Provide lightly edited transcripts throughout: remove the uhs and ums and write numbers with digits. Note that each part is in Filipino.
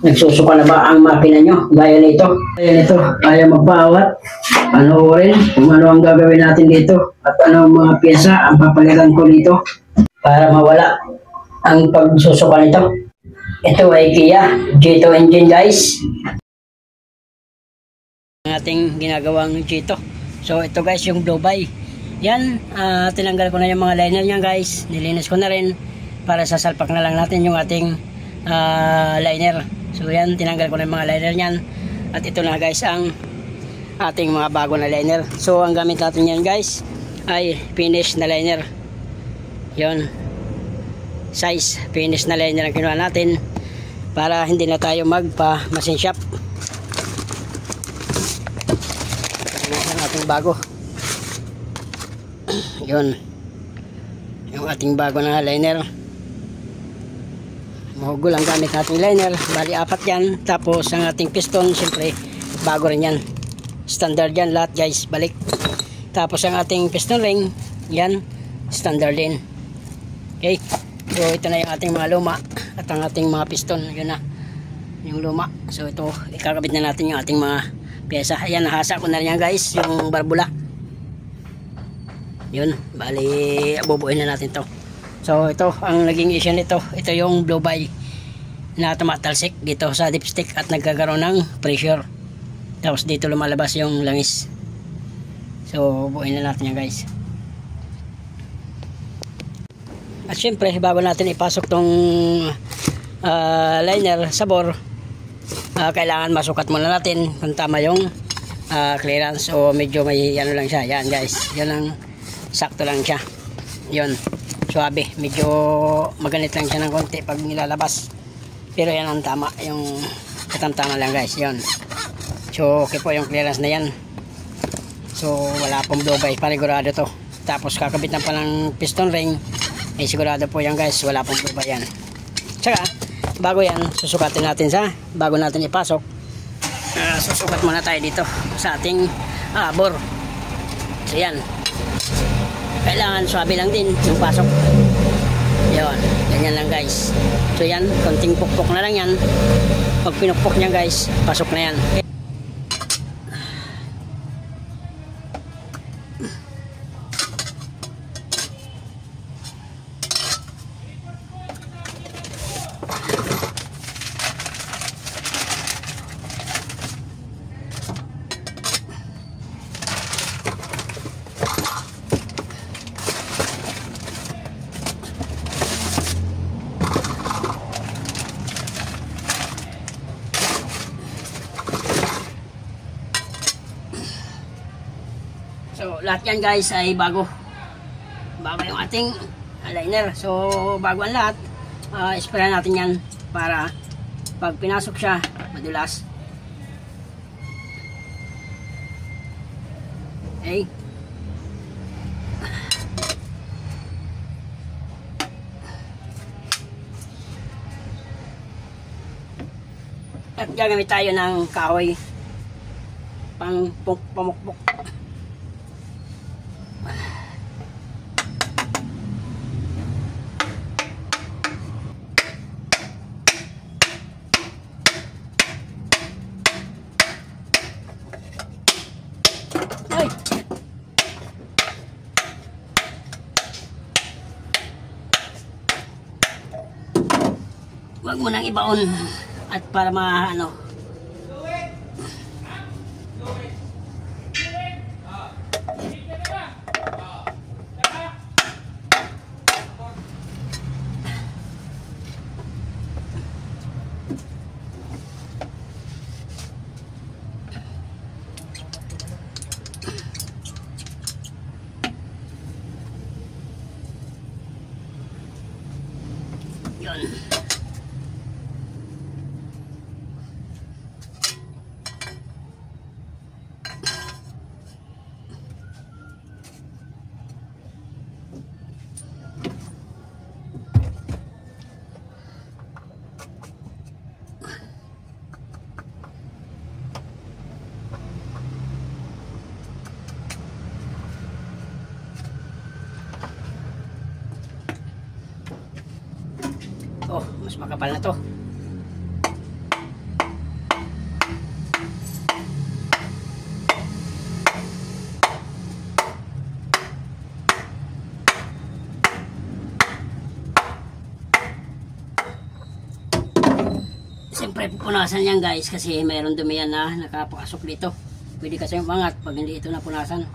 Nagsusuka na ba ang makina nyo? Gaya nito. Ayaw magpawat. Panoorin kung ano ang gagawin natin dito at ano ang mga pyesa ang papalitan ko dito para mawala ang pagsusuka nito. Ito ay Kia G2 engine guys. Ang ating ginagawang G2. So ito guys yung Dubai. Yan, tinanggal ko na yung mga liner niya guys. Nilinis ko na rin para sasalpak na lang natin yung ating liner. So yan, tinanggal ko na yung mga liner niyan. At ito na guys ang ating mga bago na liner. So ang gamit natin yan guys ay finish na liner. Yon, size finish na liner ang kinuha natin para hindi na tayo magpa machine shop. Ito ang ating bago. Yon, yung ating bago na liner. Mahugol ang gamit nating liner. Bali 4 yan. Tapos ang ating piston siyempre bago rin yan. Standard yan lahat guys. Balik. Tapos ang ating piston ring yan standard din. Okay. So ito na yung ating mga luma. At ang ating mga piston. Yun na yung luma. So ito ikakabit na natin yung ating mga pyesa. Ayan, nahasa ko na rin yan guys. Yung barbula. Yun. Bali bubuin na natin to. So ito ang naging issue nito. Ito yung Dubai na tumatalsik dito sa dipstick at nagkakaroon ng pressure. Tapos dito lumalabas yung langis. So buuin na natin yan guys. At syempre bago natin ipasok tong liner sa bore, kailangan masukat muna natin kung tama yung clearance o medyo may ano lang siya. Yan guys. Yan ang sakto lang siya. Yun. Suabe, medyo maganit lang siya ng konti pag nilalabas, pero yan ang tama, yung katamtama lang guys. Yon, so okay po yung clearance na yan. So wala pong Dubai, panigurado to. Tapos kakabitan pa ng piston ring, ay sigurado po yan guys, wala pong Dubai yan. Tsaka bago yan, susukatin natin sa bago natin ipasok. Susukat muna tayo dito sa ating bore. So yan, kailangan swabe lang din yung pasok. Yun, ganyan lang guys. So yan, konting pukpok na lang yan. Pag pinukpok niya guys, pasok na yan. So lahat yan guys ay bago yung ating liner. So bago ang lahat, spray natin yan para pag pinasok siya madulas. Okay, at gagamit tayo ng kahoy pang pamukpok. Huwag mo nang ibaon at para maano. Yun. Oh, mas makapal na to. Siyempre pupunasan yan guys kasi mayroon dumi yan na nakapasok dito. Pwede kasi umangat pag hindi ito napunasan.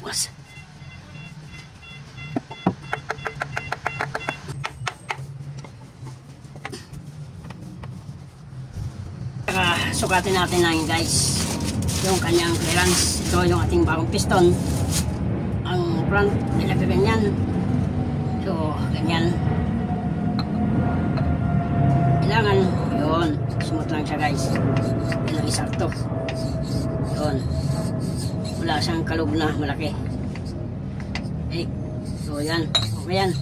Mas. Sukatin natin lang guys yung kanyang clearance. Ito yung ating bagong piston. Ang front nilagay ganyan, so ganyan kailangan yun, smooth lang siya guys. Yan ang isakto yun, wala siyang kalog na malaki. Okay, so yan, okay yan.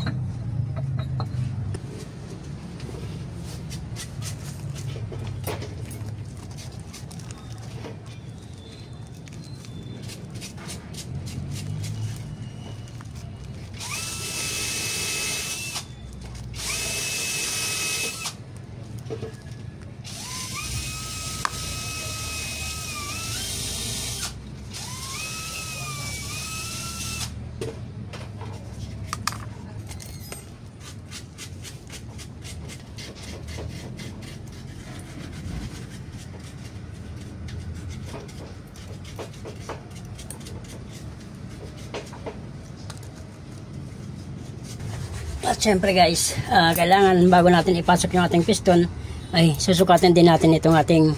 At syempre guys, kailangan bago natin ipasok yung ating piston ay susukatin din natin itong ating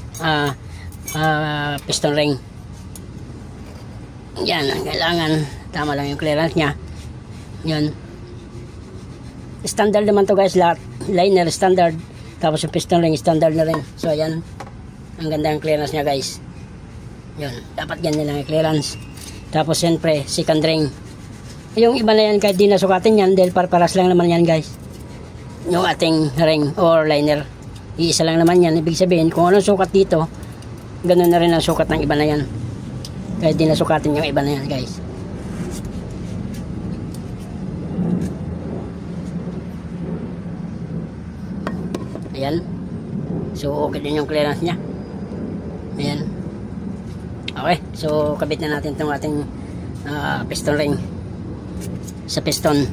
piston ring. Yan, kailangan tama lang yung clearance nya. Yun, standard naman to guys, lahat liner standard, tapos yung piston ring standard na rin. So yan, ang ganda ng clearance nya guys. Yun, dapat ganyan lang yung clearance. Tapos syempre second ring, yung iba na yan kahit di nasukatin yan dahil paras lang naman yan guys. Yung ating ring or liner, iisa lang naman yan. Ibig sabihin kung anong sukat dito, ganun na rin ang sukat ng iba na yan kahit di nasukatin yung iba na yan guys. Ayan, so okay din yung clearance nya. Ayan, okay, so kabit na natin itong ating piston ring sa piston.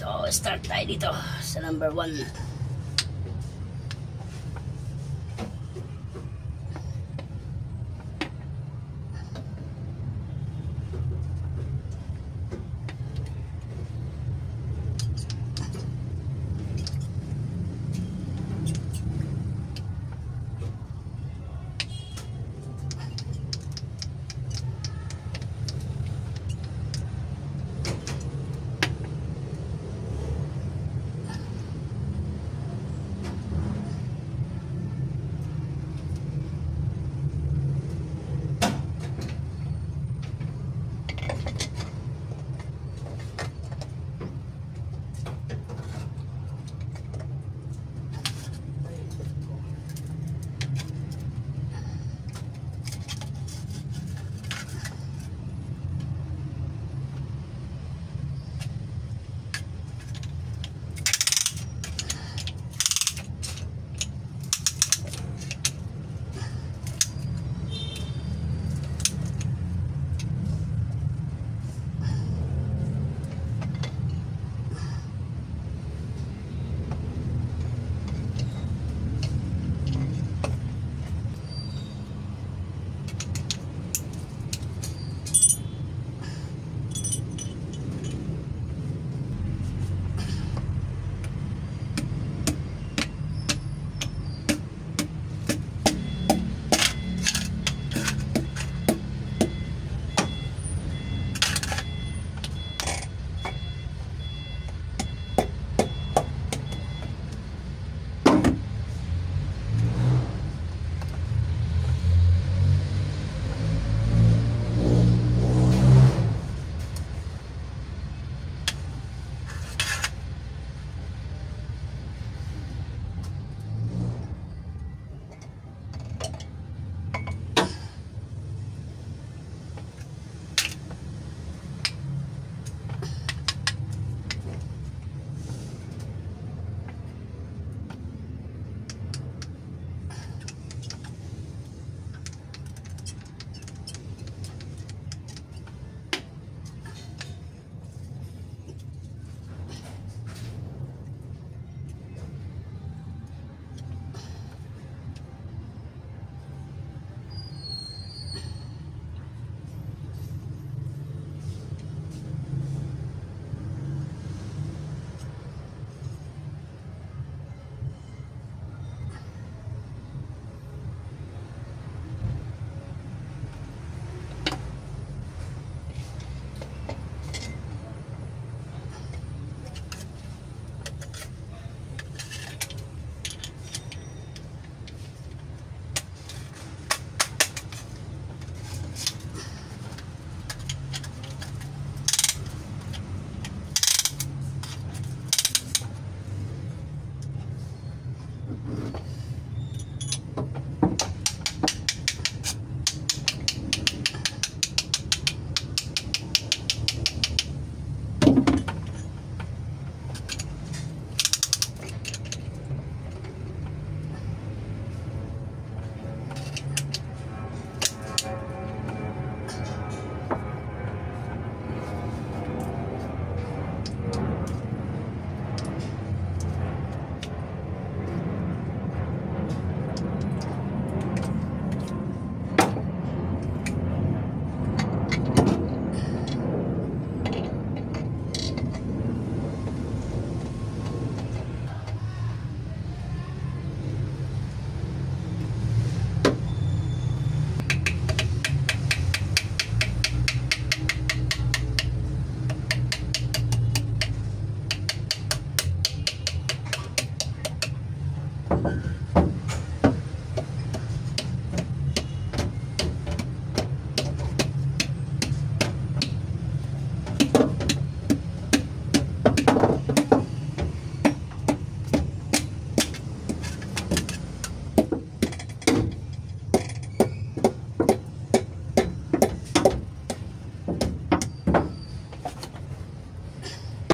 So, start tayo dito sa number 1.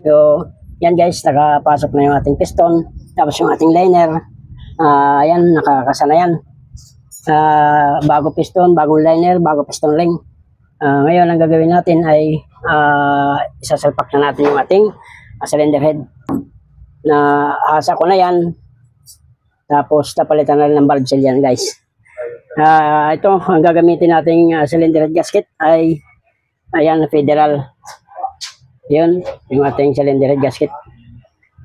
So, yan guys, nakapasok na yung ating piston. Tapos yung ating liner. Ayan, nakakasana yan. Bago piston, bagong liner, bago piston ring. Ngayon, ang gagawin natin ay isasalpak na natin yung ating cylinder head. Na hasa ko na yan. Tapos, napalitan na rin ng valve seal yan guys. Ito, ang gagamitin nating cylinder head gasket ay ayan, federal. Yun, yung ating cylinder head gasket.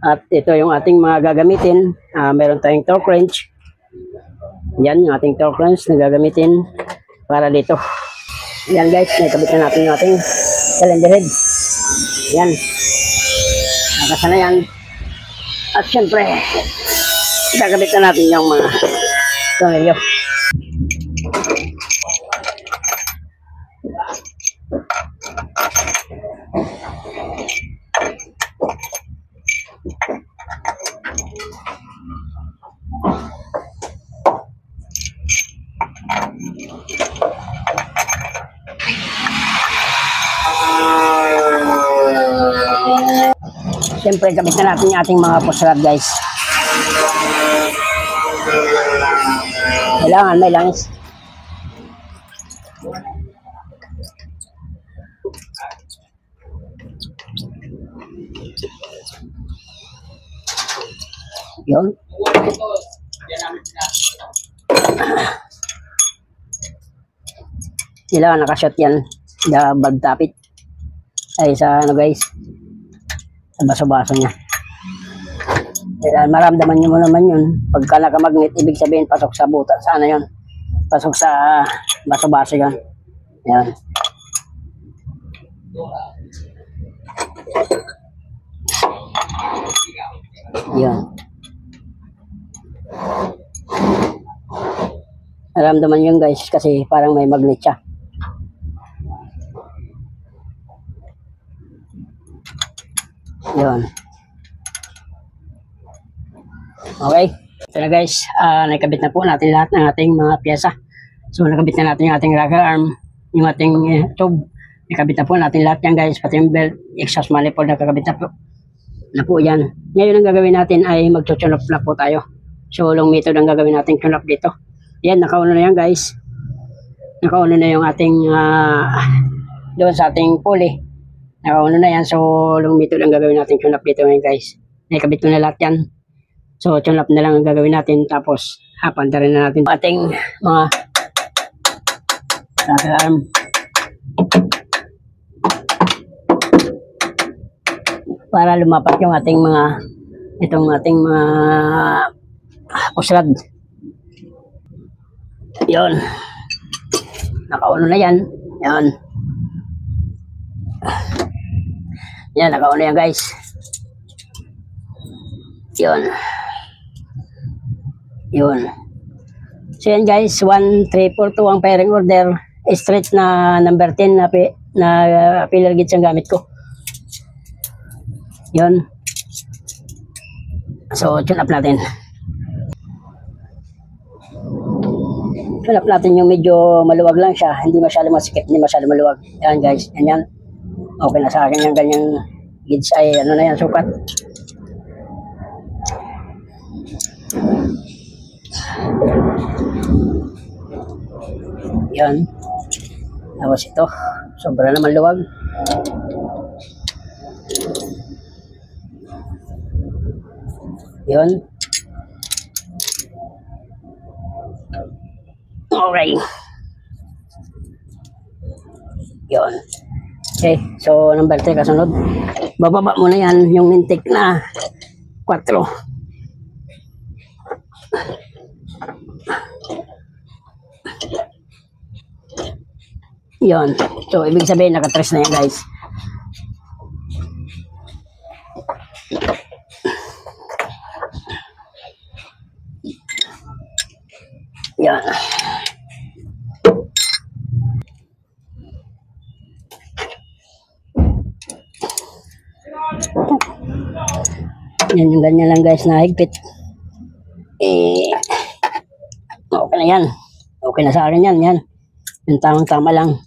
At ito yung ating mga gagamitin. Meron tayong torque wrench. Yan, yung ating torque wrench na gagamitin para dito. Yan guys, nakabit na natin yung ating cylinder head. Yan. Nakasa na yan. At syempre, gagabit na natin yung mga tornilyo. Siyempre, kabit na natin yung ating mga push rod guys. Kailangan may langis. Yun. Kailangan nakashot yan. Sa valve tapit. Ay sa ano guys. Sa baso-baso niya. Kaya maramdaman nyo mo naman yun. Pagka nakamagnet, ibig sabihin pasok sa buta. Sana yun? Pasok sa baso-baso yun. Yan. Yan. Maramdaman yun guys kasi parang may magnet siya. Yun. Okay. Ito na guys. Nakabit na po natin lahat ng ating mga pyesa. So nakabit na natin yung ating rocker arm. Yung ating tube. Nakabit na po natin lahat yan guys. Pati yung belt. Exhaust manifold nakakabit na po yan. Ngayon ang gagawin natin ay mag-tune up na po tayo. So long method ang gagawin natin tune up dito. Yan. Nakauna na yan guys. Nakauna na yung ating doon sa ating pulley. Nakauna na yan. So, long method ang gagawin natin tune up dito ngayon guys. Nakabit ko na lahat yan. So, tune up na lang ang gagawin natin. Tapos, hapanda rin na natin ating mga rocker arm. Para lumapat yung ating mga itong ating mga push rod. Yun. Nakauna na yan. Yan. Yan, nakauna yan guys. Yun. Yun. So yan guys, 1, 3, 4, 2 ang pairing order. Straight na number 10 na pillar gauge ang gamit ko. Yun. So, tune up natin. Tune up natin yung medyo maluwag lang siya. Hindi masyado masikip, hindi masyado maluwag. Yan guys, yan. Okay na sa akin yung ganyang gauge ay ano na yan, sukat. Yan. Tapos ito, sobra naman luwag. Yun. Okay. Yun. Okay, so number 3 kasunod. Bababa mo na yan yung intake na 4. Yun. So, ibig sabihin nakatres na yan guys. Yan. Yan yung ganyan lang guys na higpit. Okay na yan. Okay na sa akin yan. Yan. Yung tamang-tama lang.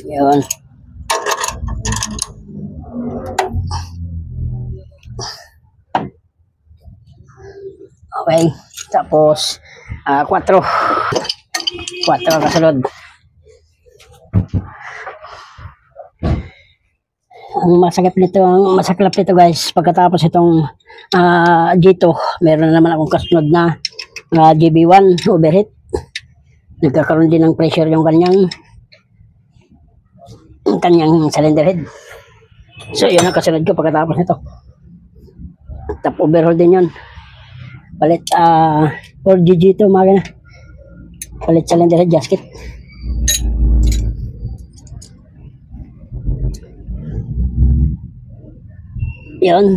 Yun. Okay. Tapos, 4. 4 kasunod. Ang masaklap nito guys, pagkatapos itong G2, meron naman akong kasunod na GB1 overheat. Nagkakaroon din ng pressure yung kanyang cylinder head. So yun ang kasunod ko pagkatapos nito. Top overhaul din yun. Palit 4GG2 mga palit cylinder head gasket. Yun.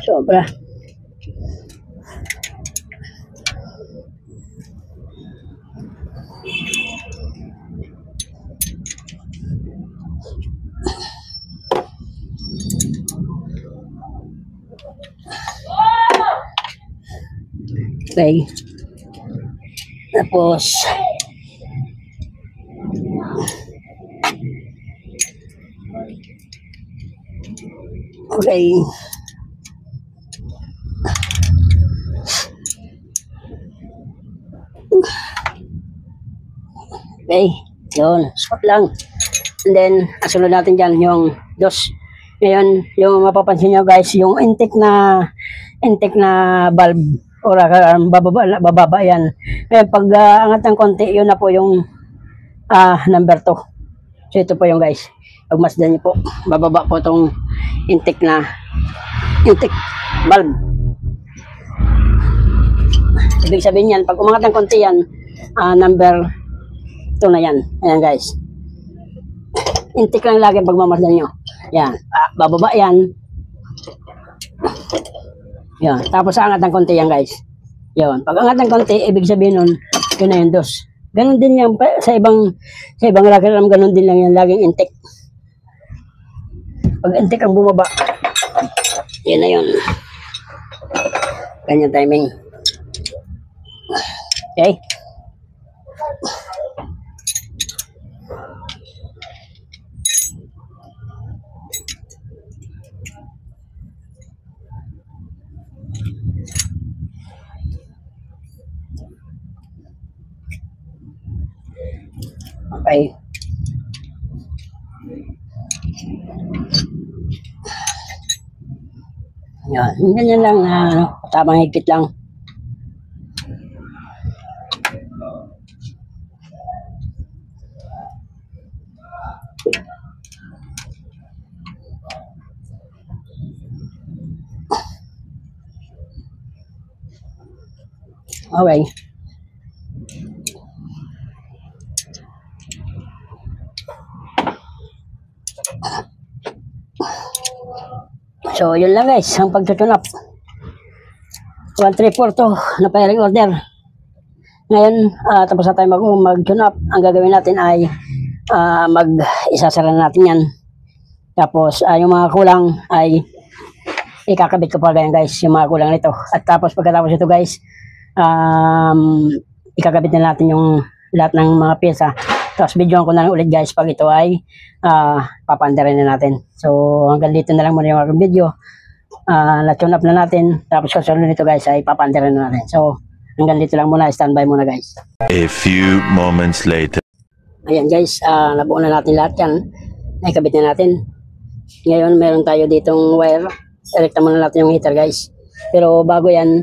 Sobra. Okay. Tapos okay. Okay, yun, spot lang. And then, asunod natin dyan yung dos. Ngayon, yung mapapansin nyo guys, yung intake na valve, or bababa yan. Ngayon, pag angat ng konti, yun na po yung number 2. So, ito po yung guys. Pag masdan nyo po, bababa po itong intake valve. Ibig sabihin yan, pag umangat ng konti yan, number 2 na yan. Ayan guys. Intake lang lagi pag mamasdan nyo. Yan. Bababa yan. Yan. Tapos angat ng konti yan guys. Yan. Pag angat ng konti, ibig sabihin nun, yun na yung dos. Ganon din yan. Sa ibang rocker alarm, ganon din lang yan. Laging intake. Pag intake ang bumaba, yun na yun. Ganyan timing. Okay. Okay. Yan. Ganyan lang tamang higpit lang. Okay. So, yun lang guys, ang pagtutune up. 1342 na firing order. Ngayon, tapos na tayo mag-tune up. Ang gagawin natin ay isasara natin yan. Tapos, yung mga kulang ay ikakabit ko pa ganyan guys, yung mga kulang nito. At tapos, pagkatapos ito guys, ikakabit na natin yung lahat ng mga pyesa. Tapos, videoan ko na lang ulit guys pag ito ay papandarin na natin. So, hanggang dito na lang muna yung aking video. Na-tune up na natin. Tapos, kasunod nito guys ay papandarin na natin. So, hanggang dito lang muna. Standby muna guys. A few moments later. Ayan guys, nabuo na natin lahat yan. Naikabit na natin. Ngayon, meron tayo ditong wire. Erekta muna natin yung heater guys. Pero bago yan,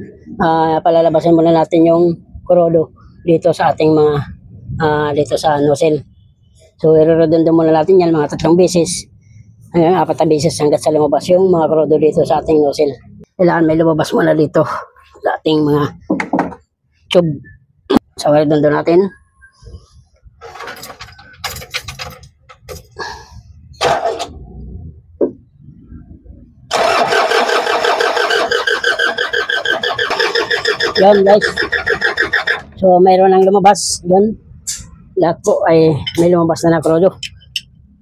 palalabasin muna natin yung kurodo dito sa ating mga dito sa nozzle. So, i-redondo muna natin yan mga 3 beses. 4 na beses hanggat sa lumabas yung mga kurodo dito sa ating nozzle. Kailangan may lumabas muna dito sa ating mga tube. So, i-redondo natin. Yan guys. So, mayroon ang lumabas. Yan. Lahat po ay may lumabas na kurodo.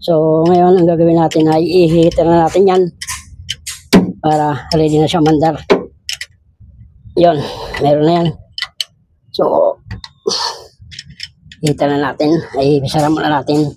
So, ngayon ang gagawin natin ay i-heater na natin yan para ready na siya mandar. Yun, meron na yan. So, hita na natin. Ay, isara muna natin.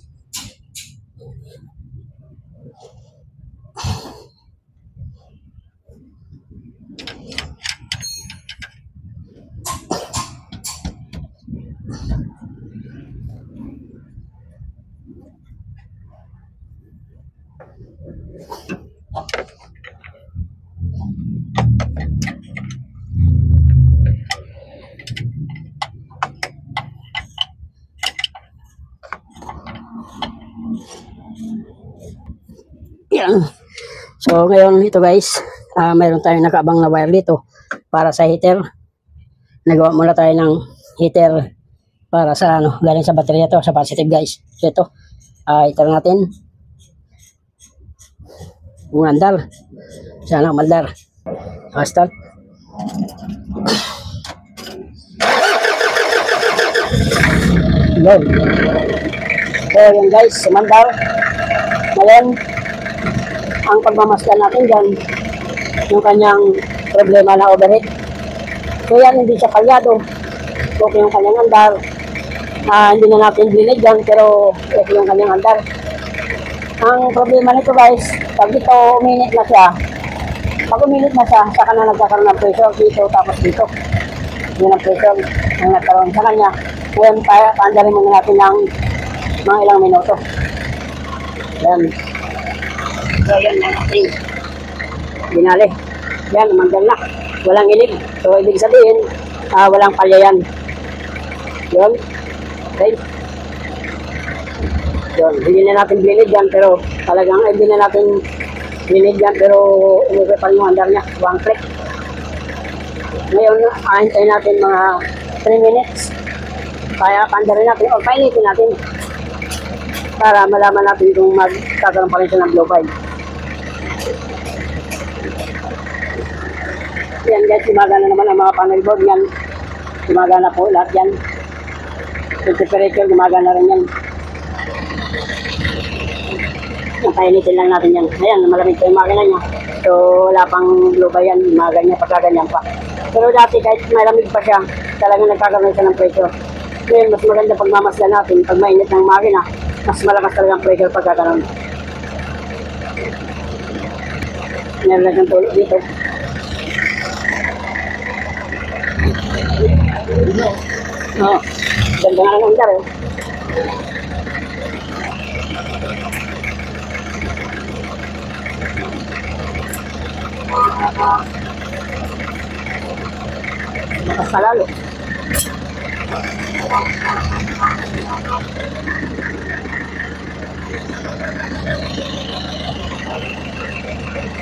Yan. So ngayon ito guys, mayroon tayong nakaabang na wire dito para sa heater. Nagawa muna tayo ng heater para sa galing sa baterya to, sa positive guys. So ito, heater natin. Umandar. Sana umandar. Start. Yun. So yun guys, umandar. Ngayon, ang pagmamasdan natin dyan, yung kanyang problema na overheat. So yan, hindi siya palyado. Okay yung kanyang andar. Hindi na natin blinig dyan, pero okay yung kanyang andar. Ang problema nito guys, pag ito uminit na siya, saka na nagkakaroon ng pressure dito, tapos dito. Yun ang pressure na nagkaroon sa kanya. Ngayon, paandarin muna natin ng mga ilang minuto. Yan. So, yan ang ating binali. Yan, umandal na. Walang ilig. So, ibig sabihin, walang palya yan. Yun. Okay. Yun. Hindi na natin blinig yan, pero talagang hindi na natin blinig yan, pero umigay pa rin yung andar niya. One click. Ngayon, ahintayin natin mga 3 minutes. Kaya pandarin natin, o painitin natin para malaman natin kung magkakaroon pa rin siya ng blow pipe. Yan guys, gumagana naman ang mga panel board yan. Gumagana po lahat yan. Yung temperature, gumagana rin yan. Painitin lang natin yan. Ayan, malamig pa yung makina niya. So, wala pang blow pipe yan. Gumaganyan pa, kaganyan pa. Pero dati kahit malamig pa siya, talagang nagkakaroon siya ng pressure. Ngayon, mas maganda pagmamasdan natin. Pag mainit ng makina, mas malakas talaga ang pressure pagkakaroon. Meron lang ng tulog dito. Ganda nga ng andar. Makas pa lalo.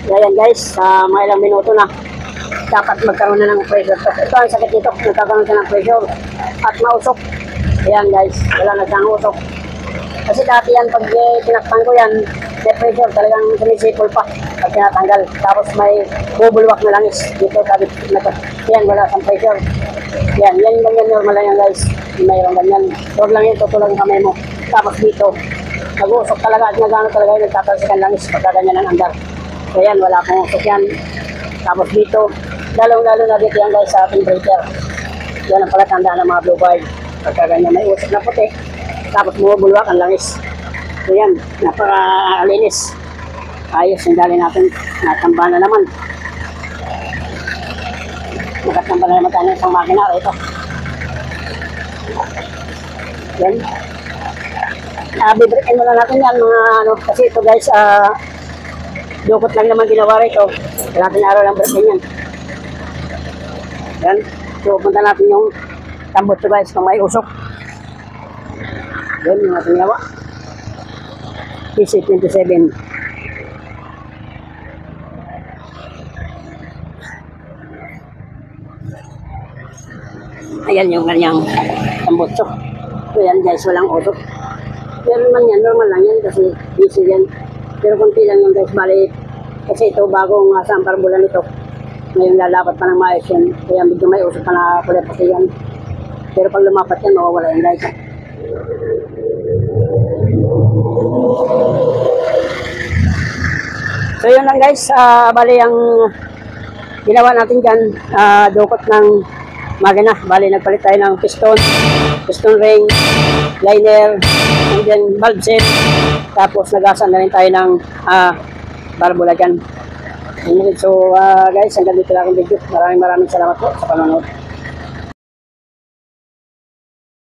Ayan guys, mga ilang minuto na dapat magkaroon na ng pressure. Ito ang sakit dito, nagkakaroon siya ng pressure at mausok. Ayan guys, wala na siyang usok. Kasi dati yan, pag tinakpan ko yan, may pressure, talagang sumisipol pa pag tinatanggal. Tapos may bubulwak na langis dito. Yan, wala siyang pressure. Yan ganyan, normal lang yan guys. Mayroong ganyan. Huwag lang yun, tutulong ang kamay mo. Tapos dito, nag-uusok talaga at nagano talaga yun, nagtatalsikan langis pagka ganyan ang andar. So yan, wala pong usok yan. Tapos dito, lalong-lalo na dito yan guys sa temperature. Yan ang palatandaan ng mga blue bar. Pagka ganyan may usok na puti, tapos bumubulwak ang langis. So yan, napaka-alinis. Ayos, yung dali natin, natamba na naman. Nakatamba na naman tayo ng isang makina ito. Yan. Bibrikin muna natin yan mga kasi ito guys, dukot lang naman ginawa rito. Kailangan araw lang breakin yan. Yan. So, punta natin yung tambot to guys kung may usok. Yan yung ating ginawa. PC27. Ayan yung kanyang tambotso. So yan guys, walang usok. Pero man yan, normal lang yan kasi busy yan. Pero kunti lang yung guys, bali kasi ito bagong sampar bulan ito. Ngayon lalapat pa ng maayos yan. Kaya medyo may usok pa na kulit kasi yan. Pero pag lumapat yan, mawawala yan guys. So yun lang guys, bali ang ginawa natin dyan, dukot ng magana. Bali nagpalit tayo ng piston ring, liner, and then valve set. Tapos nagasan na rin tayo ng barbula dyan. So guys, hanggang dito lang ang video. Maraming salamat po sa panonood.